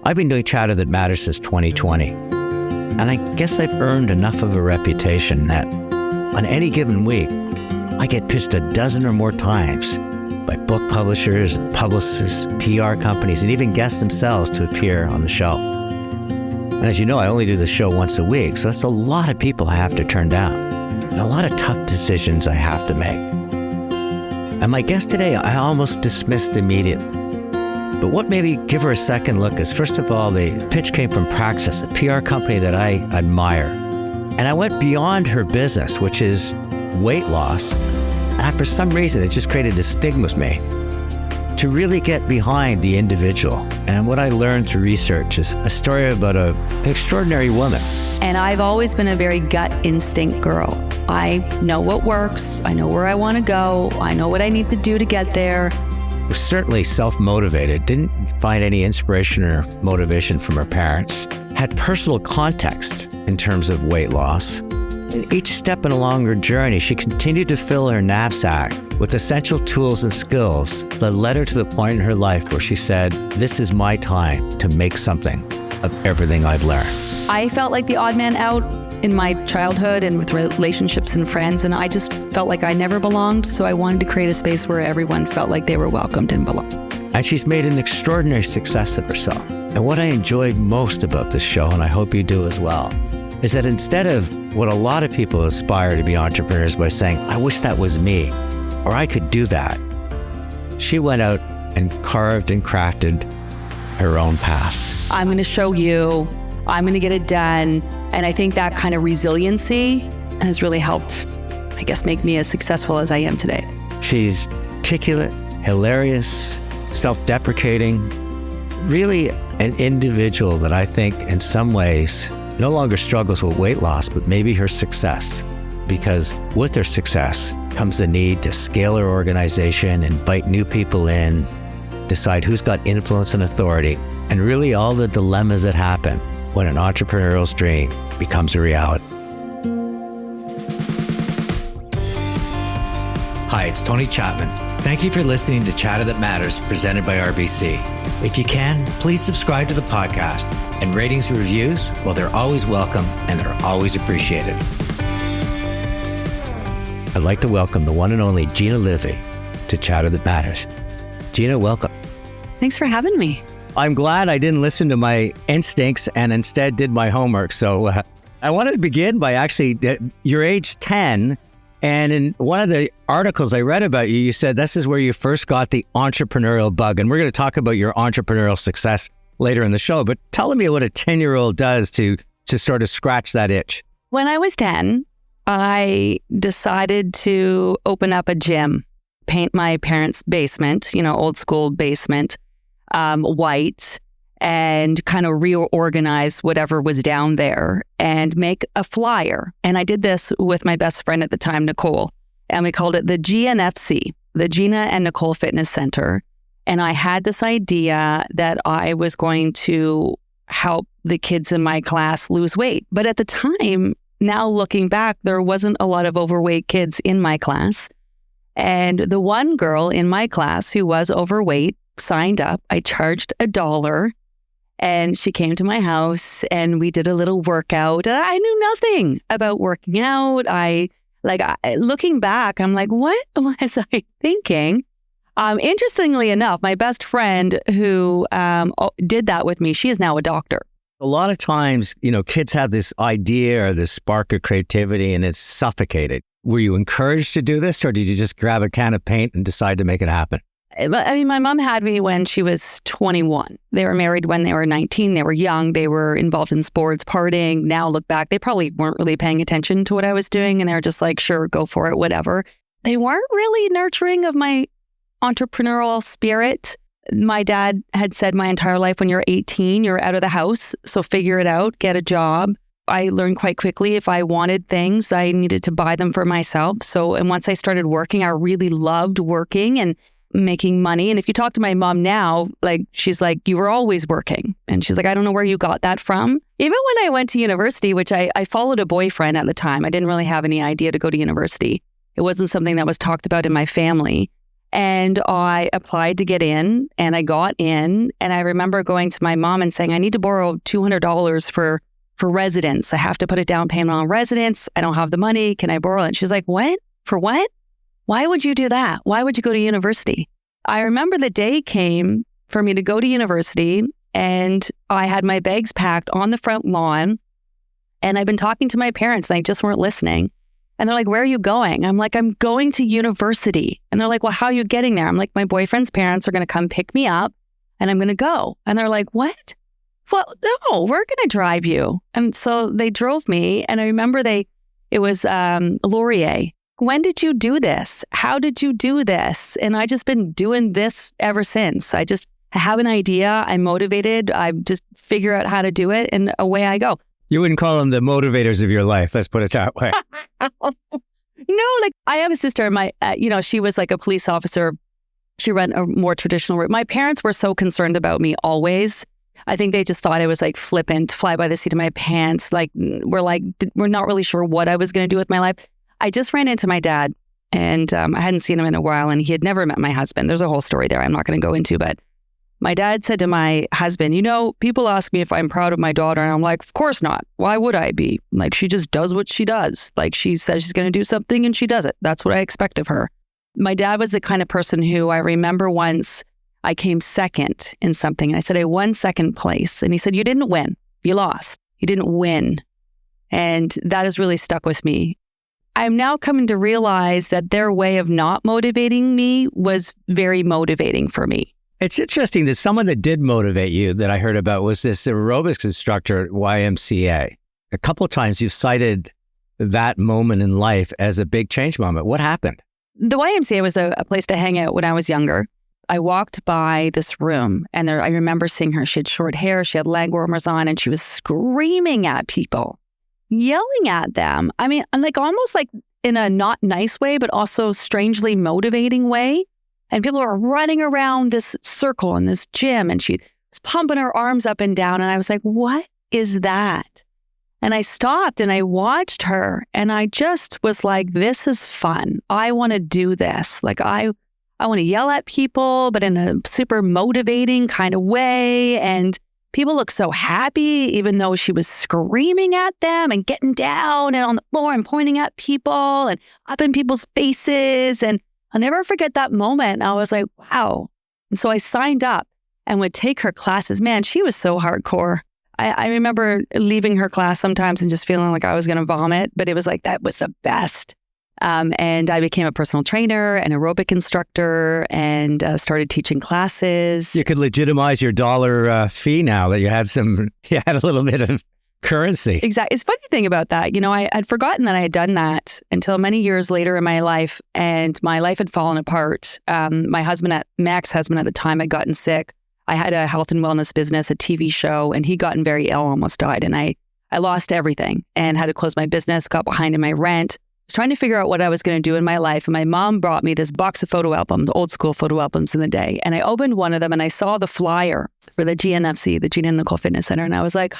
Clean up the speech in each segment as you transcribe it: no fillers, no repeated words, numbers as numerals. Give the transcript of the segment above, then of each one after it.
I've been doing Chatter That Matters since 2020, and I guess I've earned enough of a reputation that on any given week, I get pitched a dozen or more times by book publishers, publicists, PR companies, and even guests themselves to appear on the show. And as you know, I only do the show once a week, so that's a lot of people I have to turn down, and a lot of tough decisions I have to make. And my guest today, I almost dismissed immediately. But what made me give her a second look is, first of all, the pitch came from Praxis, a PR company that I admire. And I went beyond her business, which is weight loss. And for some reason, it just created a stigma with me to really get behind the individual. And what I learned through research is a story about an extraordinary woman. And I've always been a very gut instinct girl. I know what works. I know where I want to go. I know what I need to do to get there. Was certainly self-motivated, didn't find any inspiration or motivation from her parents, had personal context in terms of weight loss. And each step along her journey, she continued to fill her knapsack with essential tools and skills that led her to the point in her life where she said, "This is my time to make something of everything I've learned." I felt like the odd man out in my childhood and with relationships and friends, and I just felt like I never belonged, so I wanted to create a space where everyone felt like they were welcomed and belonged. And she's made an extraordinary success of herself. And what I enjoyed most about this show, and I hope you do as well, is that instead of what a lot of people aspire to be entrepreneurs by saying, "I wish that was me," or "I could do that," she went out and carved and crafted her own path. I'm going to show you, I'm going to get it done. And I think that kind of resiliency has really helped, I guess, make me as successful as I am today. She's articulate, hilarious, self-deprecating, really an individual that I think in some ways no longer struggles with weight loss, but maybe her success. Because with her success comes the need to scale her organization, invite new people in, decide who's got influence and authority, and really all the dilemmas that happen when an entrepreneurial dream becomes a reality. Hi, it's Tony Chapman. Thank you for listening to Chatter That Matters, presented by RBC. If you can, please subscribe to the podcast, and ratings and reviews, well, they're always welcome and they're always appreciated. I'd like to welcome the one and only Gina Livy to Chatter That Matters. Gina, welcome. Thanks for having me. I'm glad I didn't listen to my instincts and instead did my homework. So I wanted to begin by actually, you're age 10. And in one of the articles I read about you, you said this is where you first got the entrepreneurial bug. And we're going to talk about your entrepreneurial success later in the show. But tell me what a 10-year-old does to sort of scratch that itch. When I was 10, I decided to open up a gym, paint my parents' basement, old school basement, white, and kind of reorganize whatever was down there and make a flyer. And I did this with my best friend at the time, Nicole, and we called it the GNFC, the Gina and Nicole Fitness Center. And I had this idea that I was going to help the kids in my class lose weight. But at the time, now looking back, there wasn't a lot of overweight kids in my class. And the one girl in my class who was overweight signed up. I charged $1 and she came to my house and we did a little workout. I knew nothing about working out. Looking back, I'm like, what was I thinking? Interestingly enough, my best friend who did that with me, she is now a doctor. A lot of times, kids have this idea or this spark of creativity and it's suffocated. Were you encouraged to do this, or did you just grab a can of paint and decide to make it happen? I mean, my mom had me when she was 21. They were married when they were 19. They were young. They were involved in sports, partying. Now look back, they probably weren't really paying attention to what I was doing. And they were just like, sure, go for it, whatever. They weren't really nurturing of my entrepreneurial spirit. My dad had said my entire life, when you're 18, you're out of the house. So figure it out, get a job. I learned quite quickly if I wanted things, I needed to buy them for myself. And once I started working, I really loved working and making money. And if you talk to my mom now, she's like, you were always working. And she's like, I don't know where you got that from. Even when I went to university, which I followed a boyfriend at the time, I didn't really have any idea to go to university. It wasn't something that was talked about in my family. And I applied to get in, and I got in. And I remember going to my mom and saying, I need to borrow $200 for residence. I have to put a down payment on residence. I don't have the money. Can I borrow it? She's like, what? For what? Why would you do that? Why would you go to university? I remember the day came for me to go to university, and I had my bags packed on the front lawn, and I've been talking to my parents, and they just weren't listening. And they're like, where are you going? I'm like, I'm going to university. And they're like, well, how are you getting there? I'm like, my boyfriend's parents are going to come pick me up, and I'm going to go. And they're like, what? Well, no, we're going to drive you. And so they drove me. And I remember it was Laurier. When did you do this? How did you do this? And I just been doing this ever since. I just have an idea. I'm motivated. I just figure out how to do it, and away I go. You wouldn't call them the motivators of your life. Let's put it that way. No, like I have a sister. She was like a police officer. She ran a more traditional route. My parents were so concerned about me always. I think they just thought I was like flippant, fly by the seat of my pants. We're not really sure what I was going to do with my life. I just ran into my dad, and I hadn't seen him in a while, and he had never met my husband. There's a whole story there I'm not going to go into, but my dad said to my husband, people ask me if I'm proud of my daughter, and I'm like, of course not. Why would I be? Like, she just does what she does. Like, she says she's going to do something, and she does it. That's what I expect of her. My dad was the kind of person who I remember once I came second in something. And I said, I won second place. And he said, you didn't win. You lost. You didn't win. And that has really stuck with me. I'm now coming to realize that their way of not motivating me was very motivating for me. It's interesting that someone that did motivate you that I heard about was this aerobics instructor at YMCA. A couple of times you've cited that moment in life as a big change moment. What happened? The YMCA was a place to hang out when I was younger. I walked by this room, and I remember seeing her. She had short hair, she had leg warmers on, and she was screaming at people, yelling at them. I mean, like almost like in a not nice way, but also strangely motivating way. And people were running around this circle in this gym, and she was pumping her arms up and down. And I was like, what is that? And I stopped and I watched her, and I just was like, this is fun. I want to do this. Like I want to yell at people, but in a super motivating kind of way. And people look so happy, even though she was screaming at them and getting down and on the floor and pointing at people and up in people's faces. And I'll never forget that moment. I was like, wow. And so I signed up and would take her classes. Man, she was so hardcore. I remember leaving her class sometimes and just feeling like I was going to vomit, but it was like, that was the best. And I became a personal trainer, an aerobic instructor, and started teaching classes. You could legitimize your dollar fee now that you had a little bit of currency. Exactly. It's a funny thing about that. I'd forgotten that I had done that until many years later in my life, and my life had fallen apart. My ex-husband at the time had gotten sick. I had a health and wellness business, a TV show, and he'd gotten very ill, almost died. And I lost everything and had to close my business, got behind in my rent. Was trying to figure out what I was going to do in my life. And my mom brought me this box of photo albums, old school photo albums in the day. And I opened one of them and I saw the flyer for the GNFC, the Gina Nicole Fitness Center. And I was like,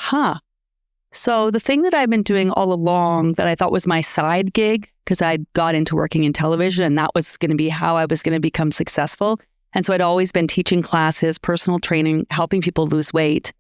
So the thing that I've been doing all along that I thought was my side gig, because I got into working in television and that was going to be how I was going to become successful. And so I'd always been teaching classes, personal training, helping people lose weight.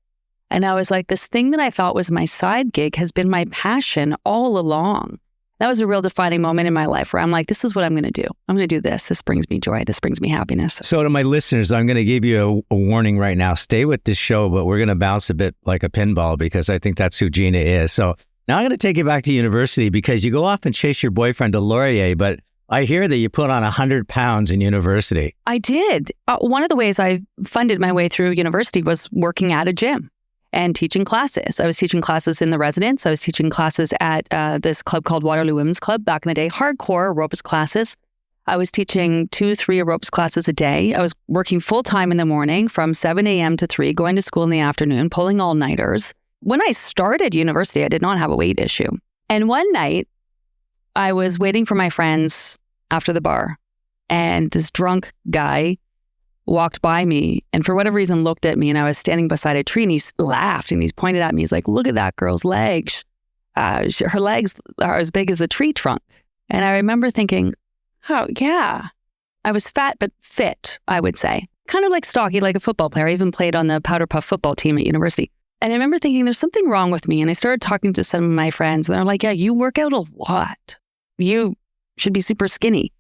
And I was like, this thing that I thought was my side gig has been my passion all along. That was a real defining moment in my life where I'm like, this is what I'm going to do. I'm going to do this. This brings me joy. This brings me happiness. So to my listeners, I'm going to give you a warning right now. Stay with this show, but we're going to bounce a bit like a pinball because I think that's who Gina is. So now I'm going to take you back to university because you go off and chase your boyfriend to Laurier, but I hear that you put on 100 pounds in university. I did. One of the ways I funded my way through university was working at a gym and teaching classes. I was teaching classes in the residence. I was teaching classes at this club called Waterloo Women's Club back in the day, hardcore aerobics classes. I was teaching 2-3 aerobics classes a day. I was working full time in the morning from 7 a.m. to 3, going to school in the afternoon, pulling all-nighters. When I started university, I did not have a weight issue. And one night, I was waiting for my friends after the bar, and this drunk guy walked by me and for whatever reason looked at me, and I was standing beside a tree and he laughed and he's pointed at me. He's like, look at that girl's legs. Her legs are as big as the tree trunk. And I remember thinking, oh yeah, I was fat, but fit, I would say. Kind of like stocky, like a football player. I even played on the Powder Puff football team at university. And I remember thinking there's something wrong with me. And I started talking to some of my friends and they're like, yeah, you work out a lot. You should be super skinny.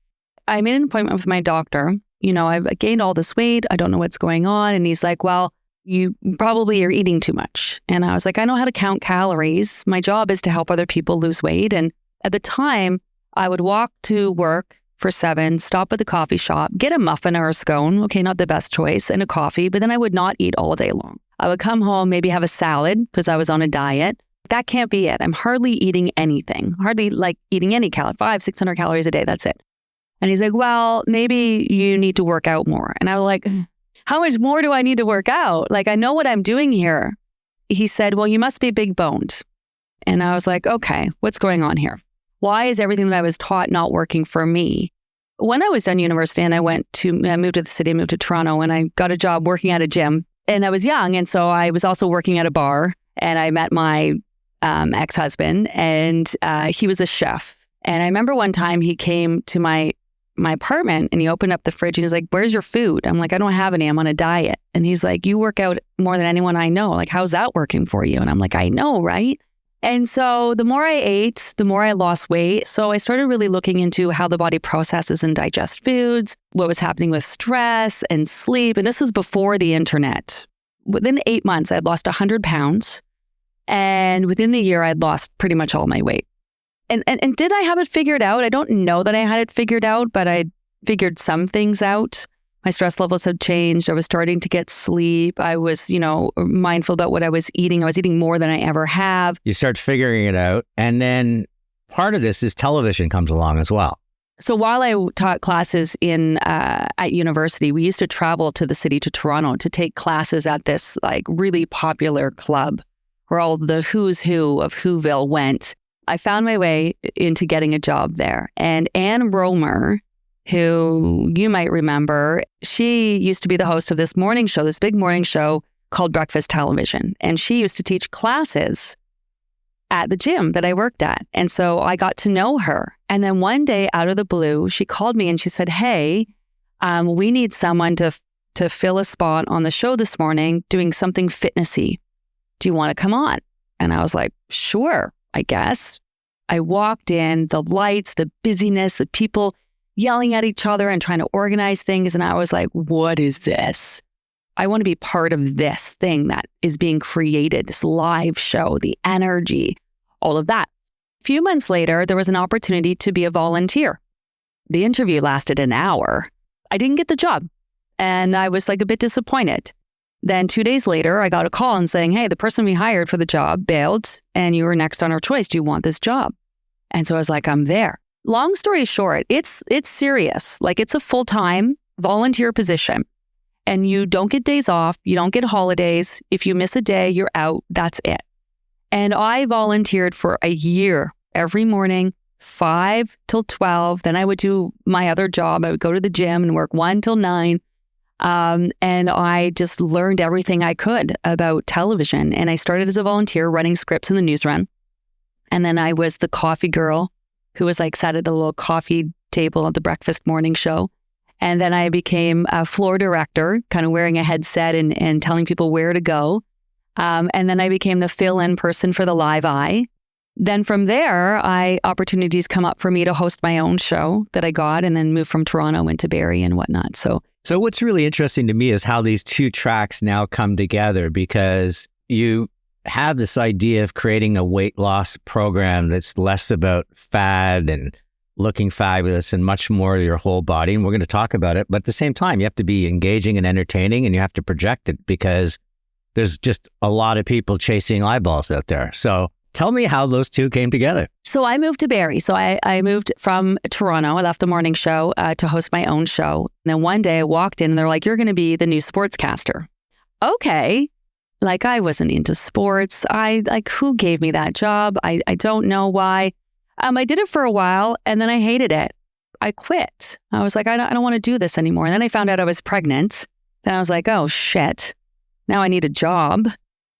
I made an appointment with my doctor. I gained all this weight. I don't know what's going on. And he's like, well, you probably are eating too much. And I was like, I know how to count calories. My job is to help other people lose weight. And at the time, I would walk to work for 7, stop at the coffee shop, get a muffin or a scone. Okay, not the best choice, and a coffee, but then I would not eat all day long. I would come home, maybe have a salad because I was on a diet. That can't be it. I'm hardly eating anything, hardly like eating any calories, 500-600 calories a day. That's it. And he's like, well, maybe you need to work out more. And I was like, how much more do I need to work out? Like, I know what I'm doing here. He said, well, you must be big boned. And I was like, okay, what's going on here? Why is everything that I was taught not working for me? When I was done university and I moved to the city, I moved to Toronto and I got a job working at a gym and I was young. And so I was also working at a bar and I met my ex-husband and he was a chef. And I remember one time he came to my apartment and he opened up the fridge and he's like, where's your food? I'm like, I don't have any. I'm on a diet. And he's like, you work out more than anyone I know. Like, how's that working for you? And I'm like, I know, right? And so the more I ate, the more I lost weight. So I started really looking into how the body processes and digests foods, what was happening with stress and sleep. And this was before the internet. Within 8 months, I'd lost 100 pounds. And within the year, I'd lost pretty much all my weight. And did I have it figured out? I don't know that I had it figured out, but I figured some things out. My stress levels had changed. I was starting to get sleep. I was, mindful about what I was eating. I was eating more than I ever have. You start figuring it out. And then part of this is television comes along as well. So while I taught classes at university, we used to travel to the city, to Toronto, to take classes at this like really popular club where all the who's who of Whoville went. I found my way into getting a job there. And Anne Romer, who you might remember, she used to be the host of this morning show, this big morning show called Breakfast Television. And she used to teach classes at the gym that I worked at. And so I got to know her. And then one day out of the blue, she called me and she said, hey, we need someone to fill a spot on the show this morning doing something fitnessy. Do you want to come on? And I was like, sure, I guess. I walked in, the lights, the busyness, the people yelling at each other and trying to organize things. And I was like, what is this? I want to be part of this thing that is being created, this live show, the energy, all of that. A few months later, there was an opportunity to be a volunteer. The interview lasted an hour. I didn't get the job. And I was like a bit disappointed. Then 2 days later, I got a call and saying, hey, the person we hired for the job bailed and you were next on our choice. Do you want this job? And so I was like, I'm there. Long story short, it's serious. Like, it's a full-time volunteer position and you don't get days off. You don't get holidays. If you miss a day, you're out. That's it. And I volunteered for a year every morning, 5 till 12. Then I would do my other job. I would go to the gym and work 1 till 9. And I just learned everything I could about television. And I started as a volunteer running scripts in the news run. And then I was the coffee girl who was like sat at the little coffee table at the breakfast morning show. And then I became a floor director, kind of wearing a headset and telling people where to go. And then I became the fill-in person for the Live Eye. Then from there, opportunities come up for me to host my own show that I got and then moved from Toronto into Barrie and whatnot. So what's really interesting to me is how these two tracks now come together, because you have this idea of creating a weight loss program that's less about fad and looking fabulous and much more your whole body. And we're going to talk about it. But at the same time, you have to be engaging and entertaining and you have to project it because there's just a lot of people chasing eyeballs out there. So tell me how those two came together. So I moved to Barrie. So I moved from Toronto. I left the morning show to host my own show. And then one day I walked in and they're like, you're going to be the new sportscaster. Okay. Like, I wasn't into sports. Who gave me that job? I don't know why. I did it for a while and then I hated it. I quit. I was like, I don't want to do this anymore. And then I found out I was pregnant. Then I was like, oh shit, now I need a job.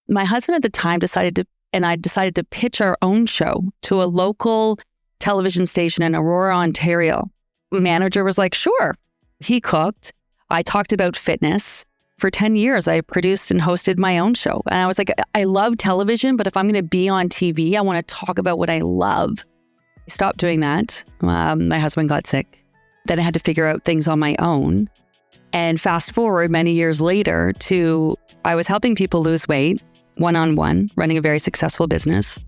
My husband at the time decided to pitch our own show to a local television station in Aurora, Ontario. The manager was like, sure, He cooked. I talked about fitness. For 10 years, I produced and hosted my own show. And I was like, I love television, but if I'm going to be on TV, I want to talk about what I love. I stopped doing that. My husband got sick. Then I had to figure out things on my own. And fast forward many years later I was helping people lose weight one-on-one, running a very successful business.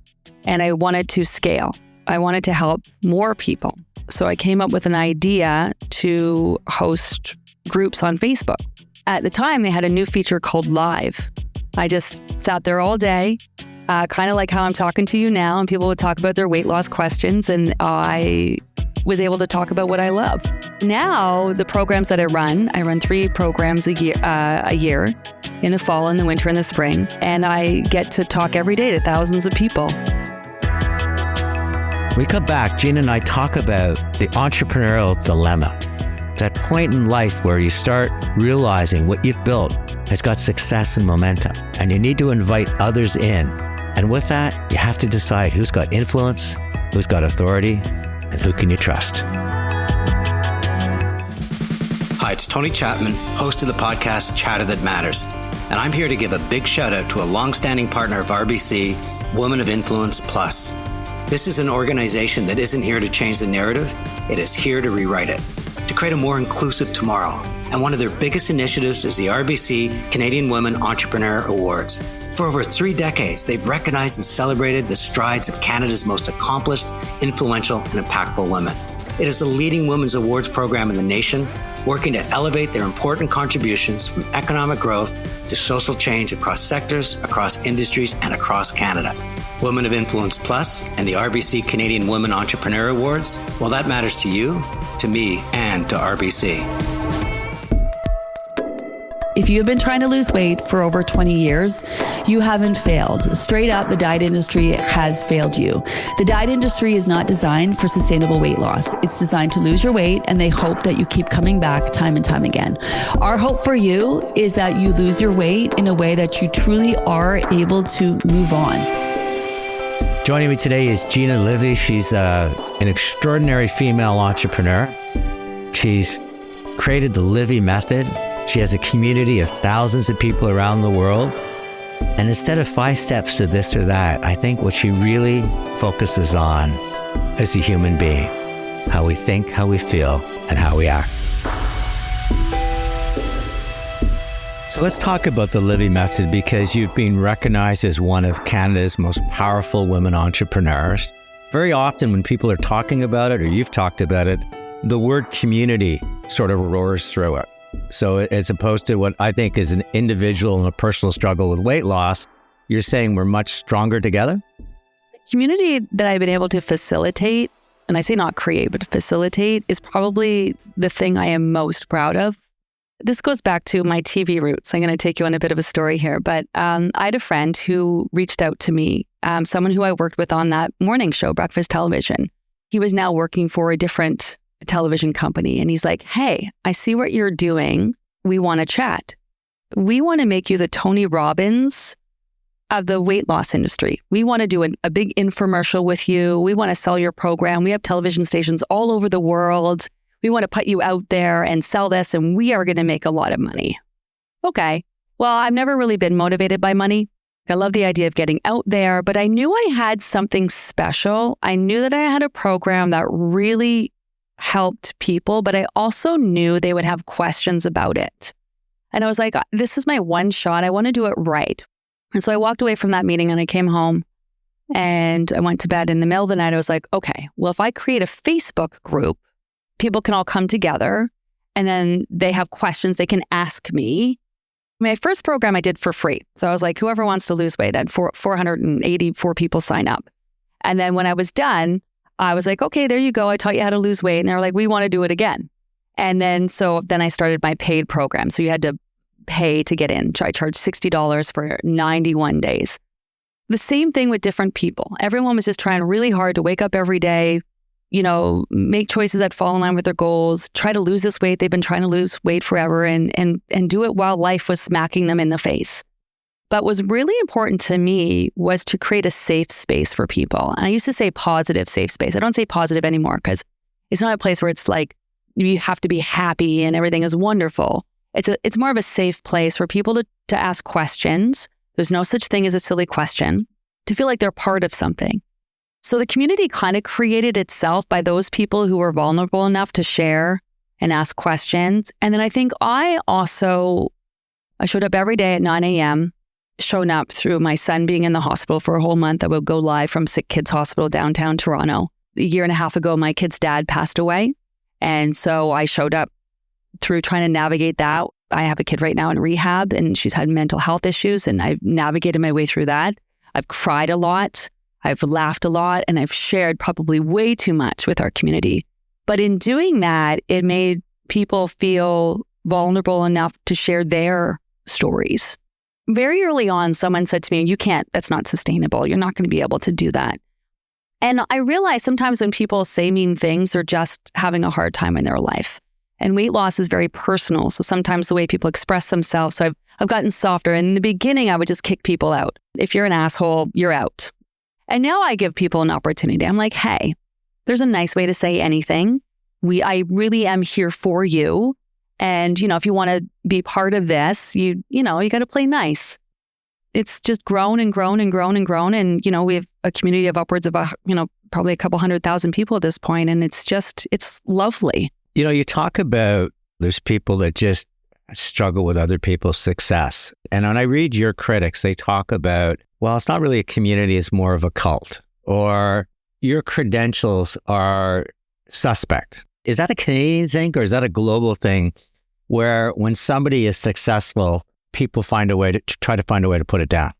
And I wanted to scale. I wanted to help more people. So I came up with an idea to host groups on Facebook. At the time, they had a new feature called Live. I just sat there all day, kind of like how I'm talking to you now, and people would talk about their weight loss questions, and I was able to talk about what I love. Now, the programs that I run 3 programs a year, in the fall, in the winter, and the spring, and I get to talk every day to thousands of people. We come back, Gina and I talk about the entrepreneurial dilemma. That point in life where you start realizing what you've built has got success and momentum, and you need to invite others in. And with that, you have to decide who's got influence, who's got authority, and who can you trust. Hi, it's Tony Chapman, host of the podcast Chatter That Matters. And I'm here to give a big shout out to a long-standing partner of RBC, Women of Influence Plus. This is an organization that isn't here to change the narrative. It is here to rewrite it, to create a more inclusive tomorrow. And one of their biggest initiatives is the RBC Canadian Women Entrepreneur Awards. For over 3 decades, they've recognized and celebrated the strides of Canada's most accomplished, influential, and impactful women. It is the leading women's awards program in the nation, working to elevate their important contributions from economic growth to social change across sectors, across industries, and across Canada. Women of Influence Plus and the RBC Canadian Women Entrepreneur Awards, well, that matters to you, to me, and to RBC. If you have been trying to lose weight for over 20 years, you haven't failed. Straight up, the diet industry has failed you. The diet industry is not designed for sustainable weight loss. It's designed to lose your weight, and they hope that you keep coming back time and time again. Our hope for you is that you lose your weight in a way that you truly are able to move on. Joining me today is Gina Livy. She's an extraordinary female entrepreneur. She's created the Libby Method. She has a community of thousands of people around the world. And instead of 5 steps to this or that, I think what she really focuses on is the human being, how we think, how we feel, and how we act. So let's talk about the Libby Method, because you've been recognized as one of Canada's most powerful women entrepreneurs. Very often when people are talking about it, or you've talked about it, the word community sort of roars through it. So as opposed to what I think is an individual and a personal struggle with weight loss, you're saying we're much stronger together? The community that I've been able to facilitate, and I say not create, but facilitate, is probably the thing I am most proud of. This goes back to my TV roots. I'm going to take you on a bit of a story here, but I had a friend who reached out to me, someone who I worked with on that morning show, Breakfast Television. He was now working for a different television company. And he's like, hey, I see what you're doing. We want to chat. We want to make you the Tony Robbins of the weight loss industry. We want to do a big infomercial with you. We want to sell your program. We have television stations all over the world. We want to put you out there and sell this, and we are going to make a lot of money. Okay. Well, I've never really been motivated by money. I love the idea of getting out there, but I knew I had something special. I knew that I had a program that really helped people, but I also knew they would have questions about it. And I was like, this is my one shot. I want to do it right. And so I walked away from that meeting and I came home and I went to bed. In the middle of the night, I was like, okay, well, if I create a Facebook group, people can all come together and then they have questions they can ask me. My first program I did for free. So I was like, whoever wants to lose weight, I had 484 people sign up. And then when I was done, I was like, okay, there you go. I taught you how to lose weight. And they were like, we want to do it again. And then I started my paid program. So you had to pay to get in. I charged $60 for 91 days. The same thing with different people. Everyone was just trying really hard to wake up every day, make choices that fall in line with their goals, try to lose this weight. They've been trying to lose weight forever and do it while life was smacking them in the face. But what was really important to me was to create a safe space for people. And I used to say positive safe space. I don't say positive anymore because it's not a place where it's like you have to be happy and everything is wonderful. It's more of a safe place for people to ask questions. There's no such thing as a silly question, to feel like they're part of something. So the community kind of created itself by those people who were vulnerable enough to share and ask questions. And then I think I showed up every day at 9 a.m., shown up through my son being in the hospital for a whole month. I would go live from Sick Kids Hospital downtown Toronto. A year and a half ago, my kid's dad passed away. And so I showed up through trying to navigate that. I have a kid right now in rehab and she's had mental health issues and I've navigated my way through that. I've cried a lot. I've laughed a lot and I've shared probably way too much with our community. But in doing that, it made people feel vulnerable enough to share their stories. Very early on, someone said to me, you can't, that's not sustainable. You're not going to be able to do that. And I realize sometimes when people say mean things, they're just having a hard time in their life. And weight loss is very personal. So sometimes the way people express themselves, so I've gotten softer. In the beginning, I would just kick people out. If you're an asshole, you're out. And now I give people an opportunity. I'm like, hey, there's a nice way to say anything. I really am here for you. And, if you want to be part of this, you got to play nice. It's just grown and grown and grown and grown. And, we have a community of upwards of, probably a couple 100,000 people at this point. And it's lovely. You talk about there's people that just struggle with other people's success. And when I read your critics, they talk about, well, it's not really a community, it's more of a cult, or your credentials are suspect. Is that a Canadian thing or is that a global thing where when somebody is successful, people find a way to try to find a way to put it down?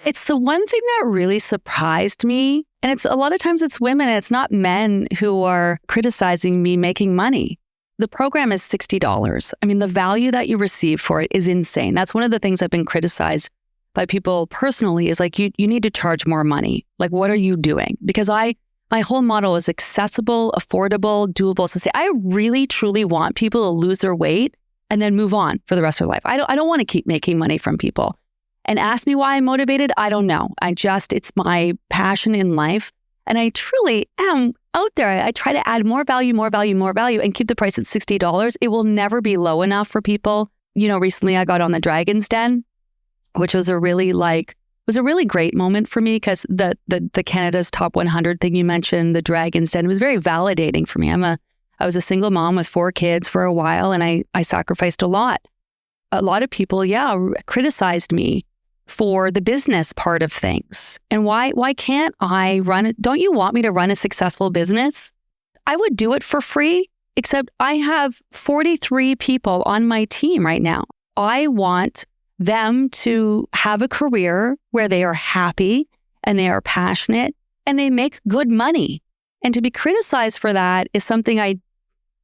It's the one thing that really surprised me. And it's a lot of times it's women and it's not men who are criticizing me making money. The program is $60. I mean, the value that you receive for it is insane. That's one of the things I've been criticized by people personally is like, you need to charge more money. Like, what are you doing? Because my whole model is accessible, affordable, doable. So I really, truly want people to lose their weight and then move on for the rest of their life. I don't want to keep making money from people. And ask me why I'm motivated. I don't know. It's my passion in life. And I truly am out there. I try to add more value, and keep the price at $60. It will never be low enough for people. Recently I got on the Dragon's Den, which was a really great moment for me because the Canada's Top 100 thing you mentioned, the Dragon's Den, was very validating for me. I was a single mom with 4 kids for a while and I sacrificed a lot. A lot of people, criticized me for the business part of things. And why can't I run it? Don't you want me to run a successful business? I would do it for free, except I have 43 people on my team right now. I want them to have a career where they are happy and they are passionate and they make good money. And to be criticized for that is something I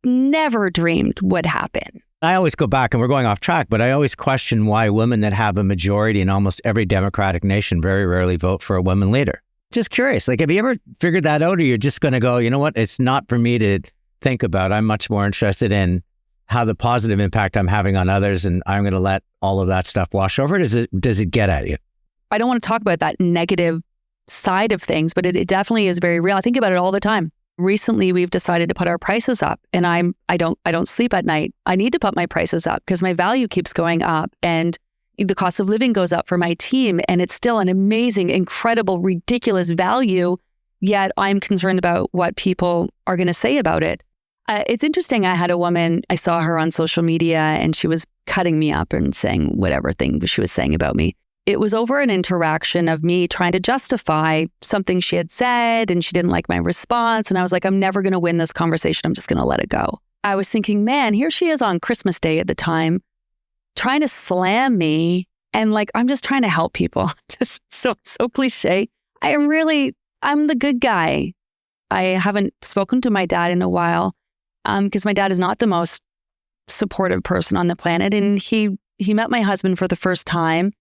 never dreamed would happen. I always go back, and we're going off track, but I always question why women that have a majority in almost every democratic nation very rarely vote for a woman leader. Just curious, have you ever figured that out, or you're just going to go, you know what, it's not for me to think about. I'm much more interested in how the positive impact I'm having on others, and I'm going to let all of that stuff wash over. Does it get at you? I don't want to talk about that negative side of things, but it definitely is very real. I think about it all the time. Recently, we've decided to put our prices up, and I don't sleep at night. I need to put my prices up because my value keeps going up, and the cost of living goes up for my team, and it's still an amazing, incredible, ridiculous value. Yet I'm concerned about what people are going to say about it. It's interesting. I had a woman, I saw her on social media, and she was cutting me up and saying whatever thing she was saying about me. It was over an interaction of me trying to justify something she had said, and she didn't like my response. And I was like, I'm never going to win this conversation. I'm just going to let it go. I was thinking, man, here she is on Christmas Day at the time, trying to slam me. And I'm just trying to help people. Just so cliche. I'm the good guy. I haven't spoken to my dad in a while because my dad is not the most supportive person on the planet. And he met my husband for the first time.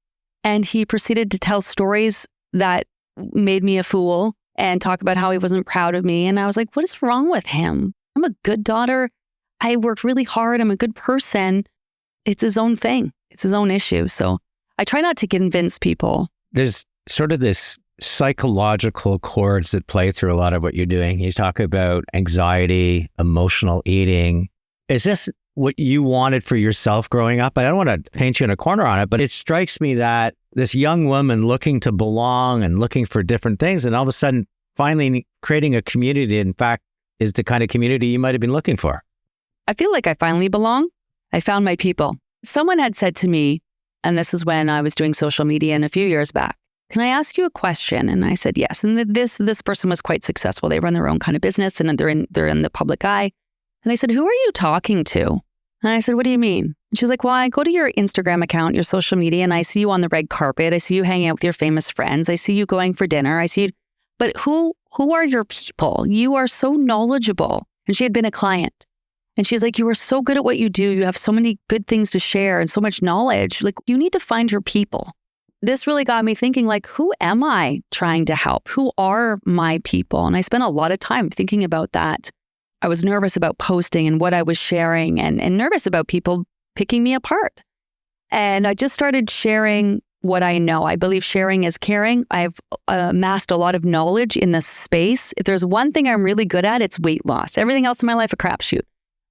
And he proceeded to tell stories that made me a fool and talk about how he wasn't proud of me. And I was like, what is wrong with him? I'm a good daughter. I work really hard. I'm a good person. It's his own thing. It's his own issue. So I try not to convince people. There's sort of this psychological chords that play through a lot of what you're doing. You talk about anxiety, emotional eating, Is this what you wanted for yourself growing up? I don't want to paint you in a corner on it, but it strikes me that this young woman looking to belong and looking for different things, and all of a sudden finally creating a community, in fact, is the kind of community you might have been looking for. I feel like I finally belong. I found my people. Someone had said to me, and this is when I was doing social media and a few years back, can I ask you a question? And I said, yes. And this person was quite successful. They run their own kind of business and they're in the public eye. And they said, who are you talking to? And I said, what do you mean? And she's like, well, I go to your Instagram account, your social media, and I see you on the red carpet. I see you hanging out with your famous friends. I see you going for dinner. I see you, but who are your people? You are so knowledgeable. And she had been a client. And she's like, you are so good at what you do. You have so many good things to share and so much knowledge. Like, you need to find your people. This really got me thinking, like, who am I trying to help? Who are my people? And I spent a lot of time thinking about that. I was nervous about posting and what I was sharing and nervous about people picking me apart. And I just started sharing what I know. I believe sharing is caring. I've amassed a lot of knowledge in this space. If there's one thing I'm really good at, it's weight loss. Everything else in my life, a crapshoot.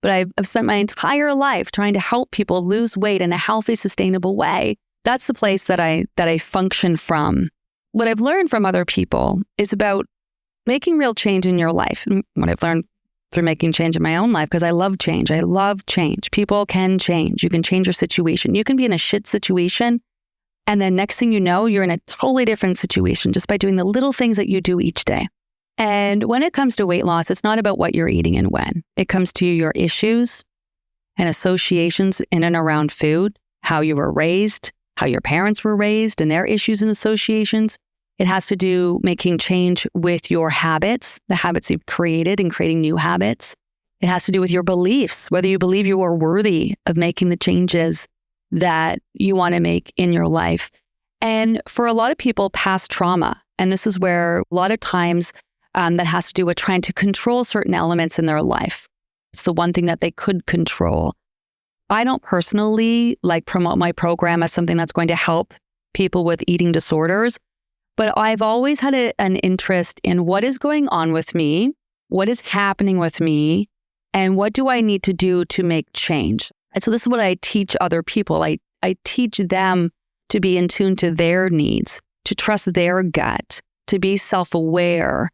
But I've spent my entire life trying to help people lose weight in a healthy, sustainable way. That's the place that I function from. What I've learned from other people is about making real change in your life. And what I've learned through making change in my own life, because I love change. I love change. People can change. You can change your situation. You can be in a shit situation, and then next thing you know, you're in a totally different situation just by doing the little things that you do each day. And when it comes to weight loss, it's not about what you're eating and when. It comes to your issues and associations in and around food, how you were raised, how your parents were raised and their issues and associations. It has to do making change with your habits, the habits you've created and creating new habits. It has to do with your beliefs, whether you believe you are worthy of making the changes that you want to make in your life. And for a lot of people, past trauma. And this is where a lot of times that has to do with trying to control certain elements in their life. It's the one thing that they could control. I don't personally promote my program as something that's going to help people with eating disorders, but I've always had an interest in what is going on with me, what is happening with me, and what do I need to do to make change. And so this is what I teach other people. I teach them to be in tune to their needs, to trust their gut, to be self-aware.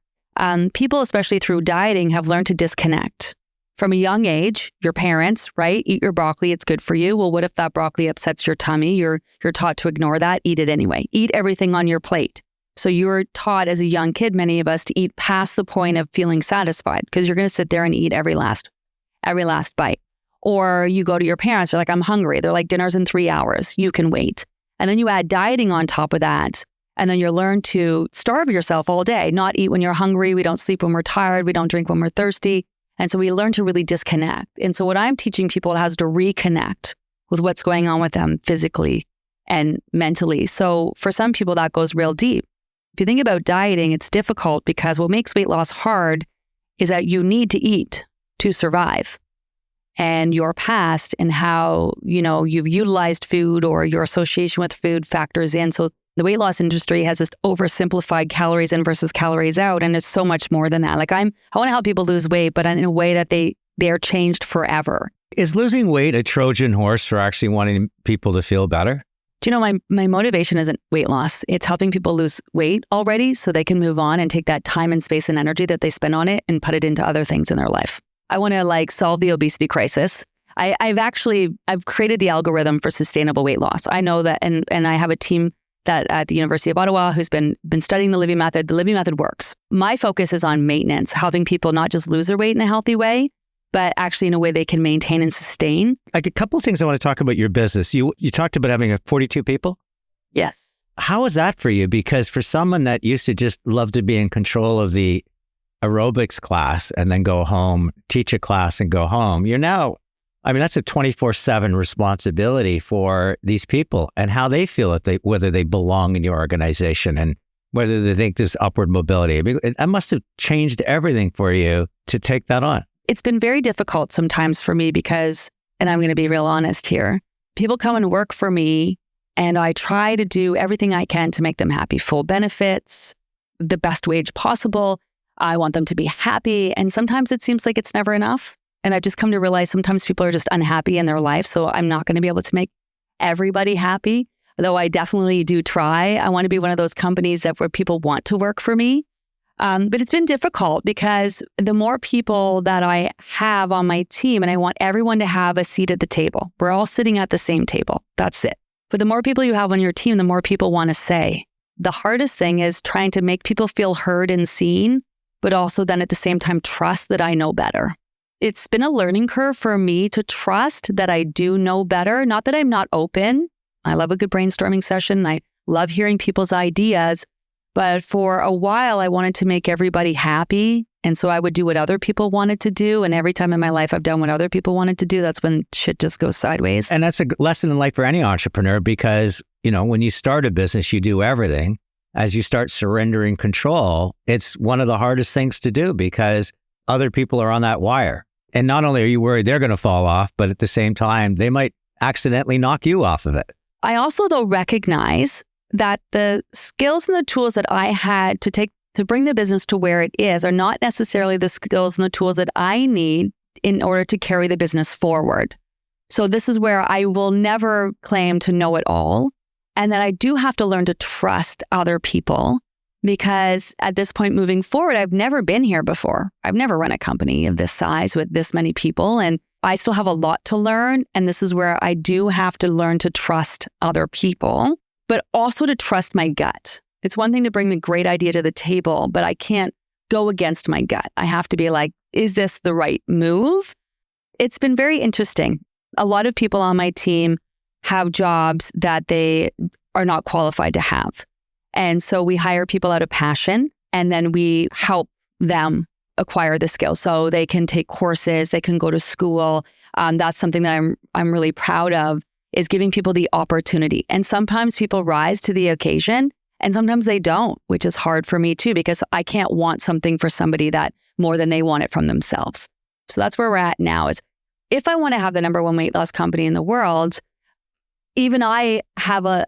People, especially through dieting, have learned to disconnect. From a young age, your parents, right? Eat your broccoli, it's good for you. Well, what if that broccoli upsets your tummy? You're taught to ignore that, eat it anyway. Eat everything on your plate. So you're taught as a young kid, many of us, to eat past the point of feeling satisfied because you're going to sit there and eat every last bite. Or you go to your parents, they're like, I'm hungry. They're like, dinner's in 3 hours. You can wait. And then you add dieting on top of that. And then you learn to starve yourself all day, not eat when you're hungry. We don't sleep when we're tired. We don't drink when we're thirsty. And so we learn to really disconnect. And so what I'm teaching people is to reconnect with what's going on with them physically and mentally. So for some people, that goes real deep. If you think about dieting, it's difficult because what makes weight loss hard is that you need to eat to survive. And your past and how, you've utilized food or your association with food factors in. So the weight loss industry has this oversimplified calories in versus calories out. And it's so much more than that. I want to help people lose weight, but in a way that they are changed forever. Is losing weight a Trojan horse for actually wanting people to feel better? Do you know, my motivation isn't weight loss. It's helping people lose weight already so they can move on and take that time and space and energy that they spend on it and put it into other things in their life. I want to solve the obesity crisis. I've created the algorithm for sustainable weight loss. I know that, and I have a team that at the University of Ottawa who's been studying the Libby Method. The Libby Method works. My focus is on maintenance, helping people not just lose their weight in a healthy way, but actually in a way they can maintain and sustain. A couple of things I want to talk about your business. You talked about having 42 people? Yes. How is that for you? Because for someone that used to just love to be in control of the aerobics class and then go home, teach a class and go home, you're now, that's a 24/7 responsibility for these people and how they feel, whether they belong in your organization and whether they think there's upward mobility. That must have changed everything for you to take that on. It's been very difficult sometimes for me because, and I'm going to be real honest here, people come and work for me and I try to do everything I can to make them happy. Full benefits, the best wage possible. I want them to be happy. And sometimes it seems like it's never enough. And I've just come to realize sometimes people are just unhappy in their life. So I'm not going to be able to make everybody happy, though I definitely do try. I want to be one of those companies where people want to work for me. But it's been difficult because the more people that I have on my team, and I want everyone to have a seat at the table. We're all sitting at the same table. That's it. But the more people you have on your team, the more people want to say. The hardest thing is trying to make people feel heard and seen, but also then at the same time, trust that I know better. It's been a learning curve for me to trust that I do know better. Not that I'm not open. I love a good brainstorming session. I love hearing people's ideas. But for a while, I wanted to make everybody happy. And so I would do what other people wanted to do. And every time in my life I've done what other people wanted to do, that's when shit just goes sideways. And that's a lesson in life for any entrepreneur because, when you start a business, you do everything. As you start surrendering control, it's one of the hardest things to do because other people are on that wire. And not only are you worried they're going to fall off, but at the same time, they might accidentally knock you off of it. I also, though, recognize that the skills and the tools that I had to bring the business to where it is are not necessarily the skills and the tools that I need in order to carry the business forward. So this is where I will never claim to know it all. And that I do have to learn to trust other people because at this point moving forward, I've never been here before. I've never run a company of this size with this many people. And I still have a lot to learn. And this is where I do have to learn to trust other people, but also to trust my gut. It's one thing to bring a great idea to the table, but I can't go against my gut. I have to be like, is this the right move? It's been very interesting. A lot of people on my team have jobs that they are not qualified to have. And so we hire people out of passion and then we help them acquire the skills. So they can take courses, they can go to school. That's something that I'm really proud of, is giving people the opportunity. And sometimes people rise to the occasion and sometimes they don't, which is hard for me too, because I can't want something for somebody that more than they want it from themselves. So that's where we're at now is if I want to have the number one weight loss company in the world, even I have a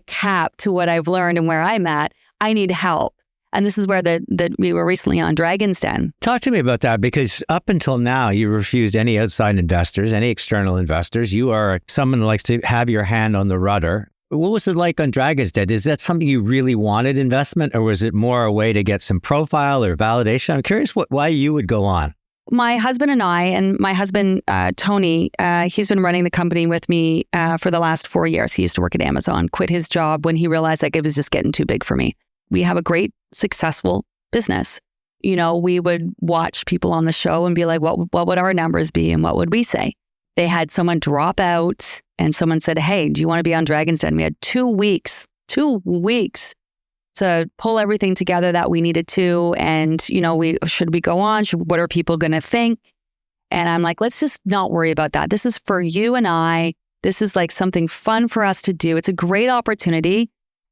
cap to what I've learned and where I'm at. I need help. And this is where we were recently on Dragon's Den. Talk to me about that, because up until now, you refused any outside investors, any external investors. You are someone who likes to have your hand on the rudder. What was it like on Dragon's Den? Is that something you really wanted investment, or was it more a way to get some profile or validation? I'm curious why you would go on. My husband and I, and my husband, Tony, he's been running the company with me for the last 4 years. He used to work at Amazon, quit his job when he realized like it was just getting too big for me. We have a great, successful business. We would watch people on the show and be like, what would our numbers be? And what would we say? They had someone drop out and someone said, hey, do you want to be on Dragon's Den? We had 2 weeks to pull everything together that we needed to. And, should we go on? What are people going to think? And I'm like, let's just not worry about that. This is for you and I. This is like something fun for us to do. It's a great opportunity.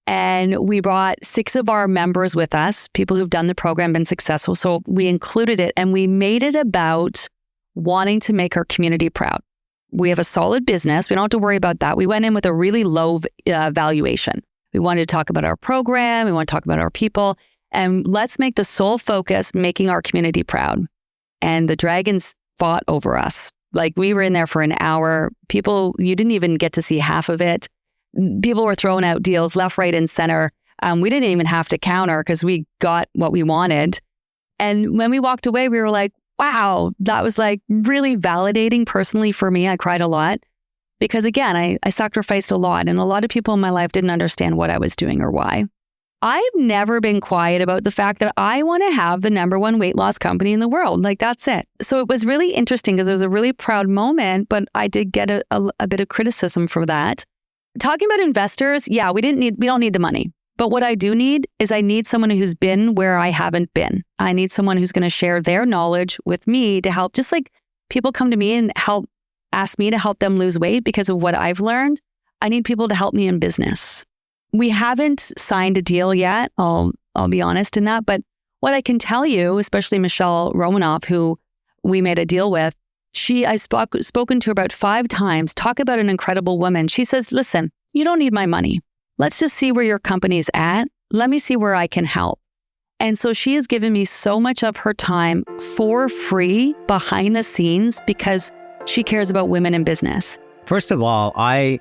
And we brought 6 of our members with us, people who've done the program, been successful. So we included it and we made it about wanting to make our community proud. We have a solid business. We don't have to worry about that. We went in with a really low valuation. We wanted to talk about our program. We want to talk about our people. And let's make the sole focus making our community proud. And the dragons fought over us. Like we were in there for an hour. People, you didn't even get to see half of it. People were throwing out deals left, right, and center. We didn't even have to counter because we got what we wanted. And when we walked away, we were like, wow, that was like really validating personally for me. I cried a lot. Because again, I sacrificed a lot and a lot of people in my life didn't understand what I was doing or why. I've never been quiet about the fact that I want to have the number one weight loss company in the world. Like that's it. So it was really interesting because it was a really proud moment, but I did get a bit of criticism for that. Talking about investors, yeah, we don't need the money. But what I do need is I need someone who's been where I haven't been. I need someone who's going to share their knowledge with me to help, just like people come to me and ask me to help them lose weight because of what I've learned. I need people to help me in business. We haven't signed a deal yet. I'll be honest in that. But what I can tell you, especially Michelle Romanoff, who we made a deal with, I've spoken to her about 5 times, talk about an incredible woman. She says, listen, you don't need my money. Let's just see where your company's at. Let me see where I can help. And so she has given me so much of her time for free behind the scenes because she cares about women in business. First of all, I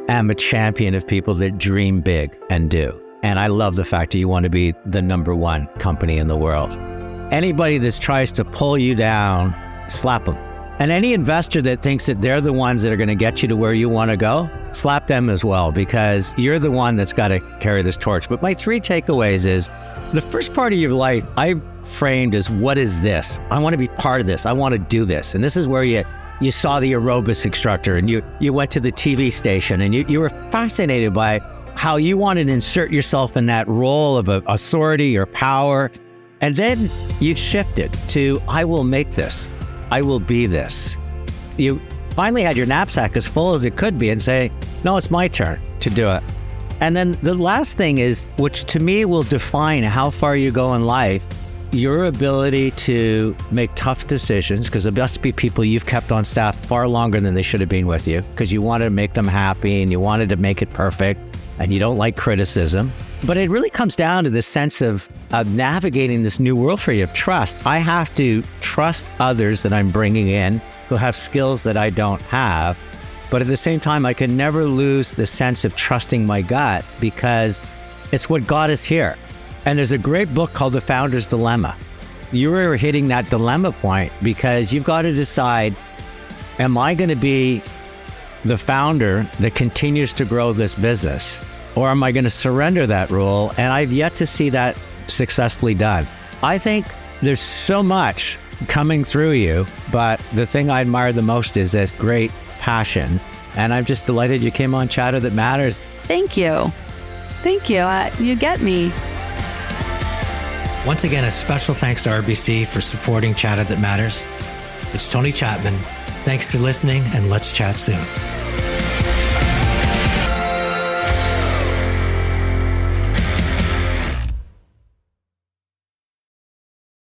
am a champion of people that dream big and do. And I love the fact that you want to be the number one company in the world. Anybody that tries to pull you down, slap them. And any investor that thinks that they're the ones that are going to get you to where you want to go, slap them as well, because you're the one that's got to carry this torch. But my 3 takeaways is, the first part of your life I framed as, what is this? I want to be part of this. I want to do this. And this is where you saw the aerobics instructor, and you went to the TV station, and you were fascinated by how you wanted to insert yourself in that role of authority or power. And then you shifted to, I will make this. I will be this. You finally had your knapsack as full as it could be and say, no, it's my turn to do it. And then the last thing is, which to me will define how far you go in life, your ability to make tough decisions, because there must be people you've kept on staff far longer than they should have been with you, because you wanted to make them happy and you wanted to make it perfect and you don't like criticism. But it really comes down to this sense of navigating this new world for you of trust. I have to trust others that I'm bringing in who have skills that I don't have. But at the same time, I can never lose the sense of trusting my gut, because it's what got us here. And there's a great book called The Founder's Dilemma. You were hitting that dilemma point, because you've got to decide, am I going to be the founder that continues to grow this business? Or am I going to surrender that role? And I've yet to see that successfully done. I think there's so much coming through you, but the thing I admire the most is this great passion. And I'm just delighted you came on Chatter That Matters. Thank you. Thank you. You get me. Once again, a special thanks to RBC for supporting Chatter That Matters. It's Tony Chapman. Thanks for listening, and let's chat soon.